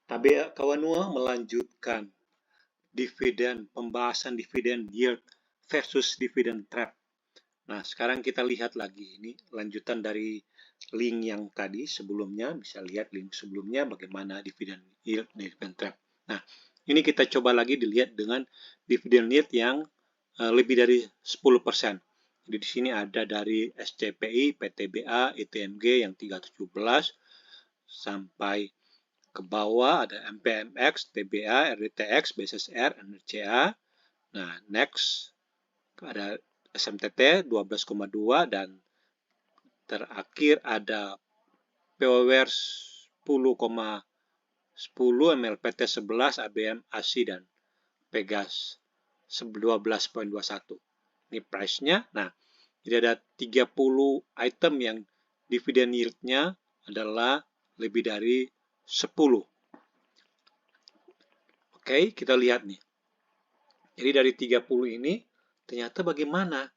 KBA Kawanua melanjutkan pembahasan dividen yield versus dividen trap. Nah, sekarang kita lihat lagi ini lanjutan dari link yang tadi sebelumnya, bisa lihat link sebelumnya bagaimana dividen yield dan dividen trap. Nah, ini kita coba lagi dilihat dengan dividen yield yang lebih dari 10%. Jadi di sini ada dari SCPI, PTBA, ITMG yang 317 sampai ke bawah ada MPMX, TBA, RDTX, BSSR, NRCA. Nah, next ada SMTT 12,2 dan terakhir ada POWER 10,10, MLPT 11, ABM, ASI dan Pegas 12,21. Ini price-nya. Nah, jadi ada 30 item yang dividen yield-nya adalah lebih dari 10. Oke, kita lihat nih. Jadi dari 30 ini ternyata bagaimana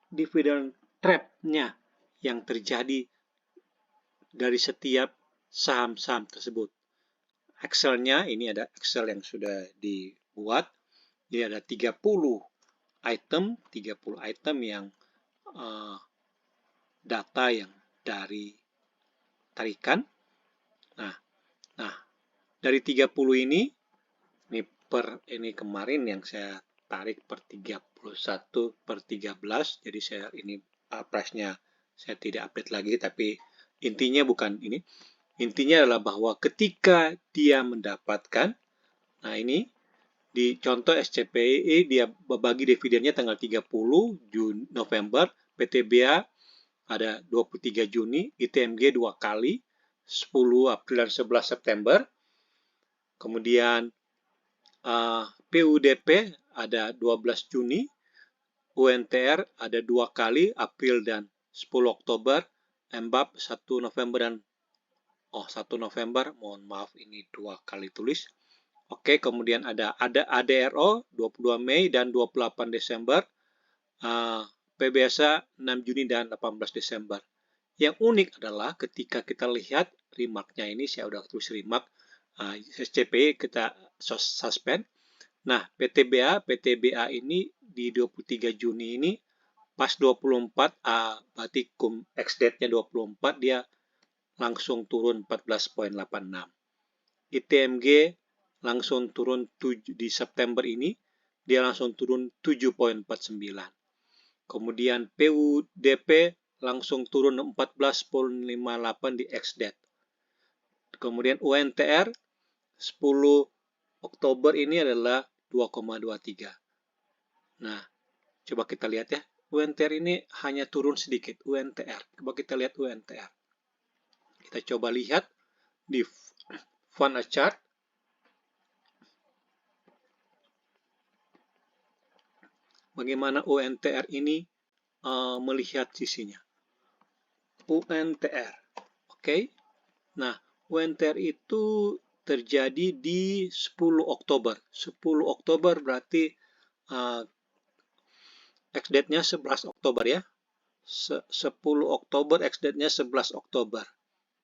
dividen trap-nya yang terjadi dari setiap saham-saham tersebut. Excel-nya, ini ada Excel yang sudah dibuat. Ini ada 30 item yang data yang dari tarikan. Nah, dari 30 ini ini kemarin yang saya tarik per 31/13, jadi saya ini price-nya saya tidak update lagi, tapi intinya bukan ini. Intinya adalah bahwa ketika dia mendapatkan, nah ini di contoh SCPI dia bagi dividennya tanggal 30 November, PTBA ada 23 Juni, ITMG 2 kali, 10 April dan 11 September. Kemudian PUDP ada 12 Juni, UNTR ada 2 kali, April dan 10 Oktober, MBAP 1 November dan 1 November, mohon maaf ini 2 kali tulis. Oke, kemudian ada ADRO 22 Mei dan 28 Desember, PBSA 6 Juni dan 18 Desember. Yang unik adalah ketika kita lihat remark-nya ini, saya udah tulis remark, SCPI kita suspend. Nah, PTBA ini di 23 Juni ini pas 24, berarti ex-date-nya 24, dia langsung turun 14,86. ITMG langsung turun di September ini, dia langsung turun 7,49. Kemudian PUDP langsung turun 14,58 di ex-date. Kemudian UNTR 10 Oktober ini adalah 2,23. Nah, coba kita lihat ya. UNTR ini hanya turun sedikit. UNTR. Coba kita lihat UNTR. Kita coba lihat di Fana chart. Bagaimana UNTR ini melihat sisinya. UNTR. Oke. Nah, UNTR itu terjadi di 10 Oktober. 10 Oktober berarti ex-date-nya 11 Oktober ya. 10 Oktober, ex-date-nya 11 Oktober.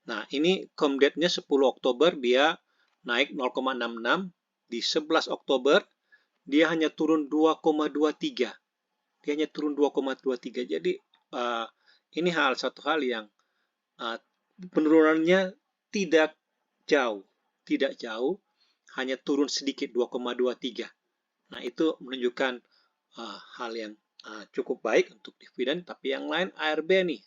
Nah, ini com-date-nya 10 Oktober, dia naik 0,66. Di 11 Oktober, dia hanya turun 2,23. Dia hanya turun 2,23. Jadi, ini satu hal yang penurunannya tidak jauh, hanya turun sedikit 2,23. Nah, itu menunjukkan hal yang cukup baik untuk dividen. Tapi yang lain ARB nih,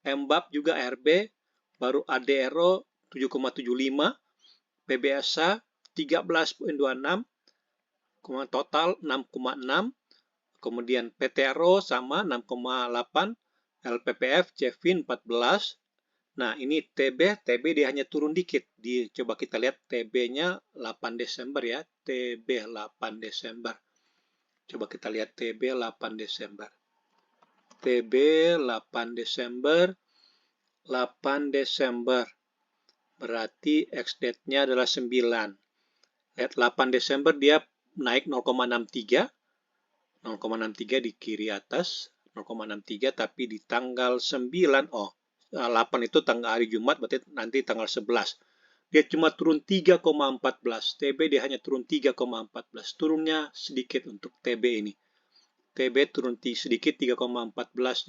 MBAP juga ARB, baru ADRO 7,75, PBSA 13,26, total 6,6, kemudian PTRO sama 6,8, LPPF, CEFIN 14. Nah, ini TB dia hanya turun dikit. Coba kita lihat TB-nya 8 Desember ya. TB 8 Desember. Coba kita lihat TB 8 Desember. TB 8 Desember. 8 Desember. Berarti ex-date-nya adalah 9. Lihat 8 Desember dia naik 0,63. 0,63 di kiri atas. 0,63 tapi di tanggal 9. 8 itu tanggal hari Jumat, berarti nanti tanggal 11. dia cuma turun 3,14. TB dia hanya turun 3,14. Turunnya sedikit untuk TB ini. TB turun sedikit 3,14.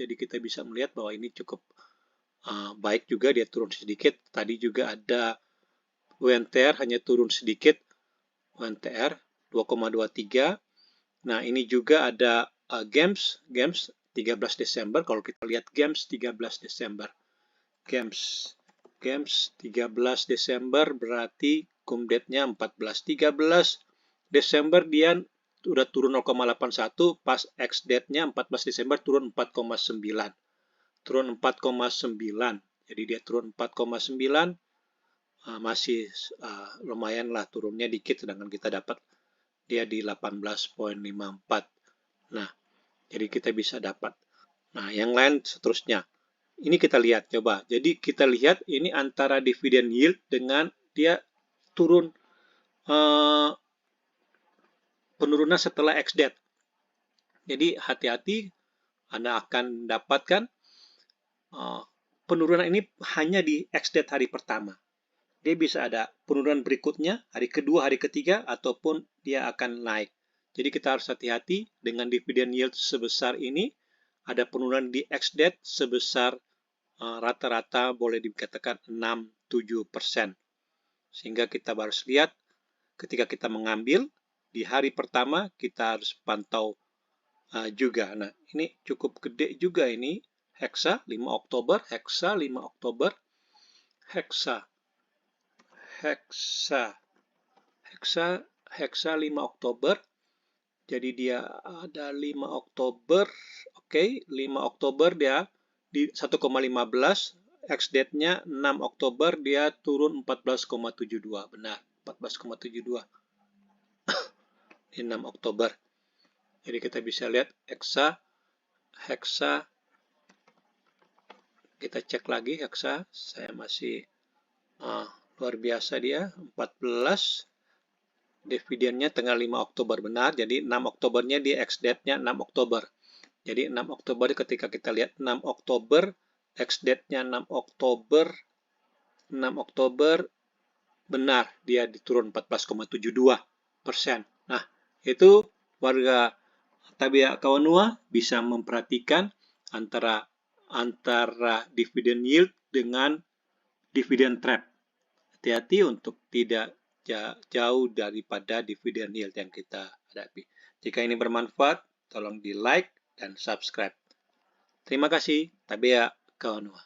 Jadi kita bisa melihat bahwa ini cukup baik juga, dia turun sedikit. Tadi juga ada UNTR hanya turun sedikit. UNTR 2,23. Nah, ini juga ada GEMS 13 Desember. Kalau kita lihat GEMS 13 Desember. GEMS 13 Desember berarti kumdate-nya 14. 13 Desember dia udah turun 0,81, pas ex-date-nya 14 Desember turun 4,9. Turun 4,9. Jadi dia turun 4,9, masih lumayan lah turunnya dikit, sedangkan kita dapat dia di 18,54. Nah, jadi kita bisa dapat. Nah, yang lain seterusnya. Ini kita lihat, coba. Jadi kita lihat ini antara dividen yield dengan dia turun penurunan setelah ex-date. Jadi hati-hati, Anda akan dapatkan penurunan ini hanya di ex-date hari pertama. Dia bisa ada penurunan berikutnya, hari kedua, hari ketiga, ataupun dia akan naik. Jadi kita harus hati-hati dengan dividen yield sebesar ini. Ada penurunan di ex-date sebesar rata-rata boleh dikatakan 6-7%. Sehingga kita harus lihat ketika kita mengambil di hari pertama kita harus pantau juga. Nah, ini cukup gede juga ini. Hexa 5 Oktober, Hexa 5 Oktober, Hexa 5 Oktober. Jadi dia ada 5 Oktober. Oke, 5 Oktober dia di 1,15, ex-date-nya 6 Oktober, dia turun 14,72. Benar, 14,72 di 6 Oktober. Jadi kita bisa lihat Hexa. Kita cek lagi Hexa. Saya masih luar biasa dia, 14. Dividennya tanggal 5 Oktober. Benar, jadi 6 Oktobernya di ex-date-nya 6 Oktober. Jadi 6 Oktober ketika kita lihat 6 Oktober, ex-date-nya 6 Oktober, benar, dia diturun 14,72%. Nah, itu warga Tabea Kawanua bisa memperhatikan antara dividen yield dengan dividen trap. Hati-hati untuk tidak jauh daripada dividen yield yang kita hadapi. Jika ini bermanfaat, tolong di like dan subscribe. Terima kasih, Tabea Kawanua.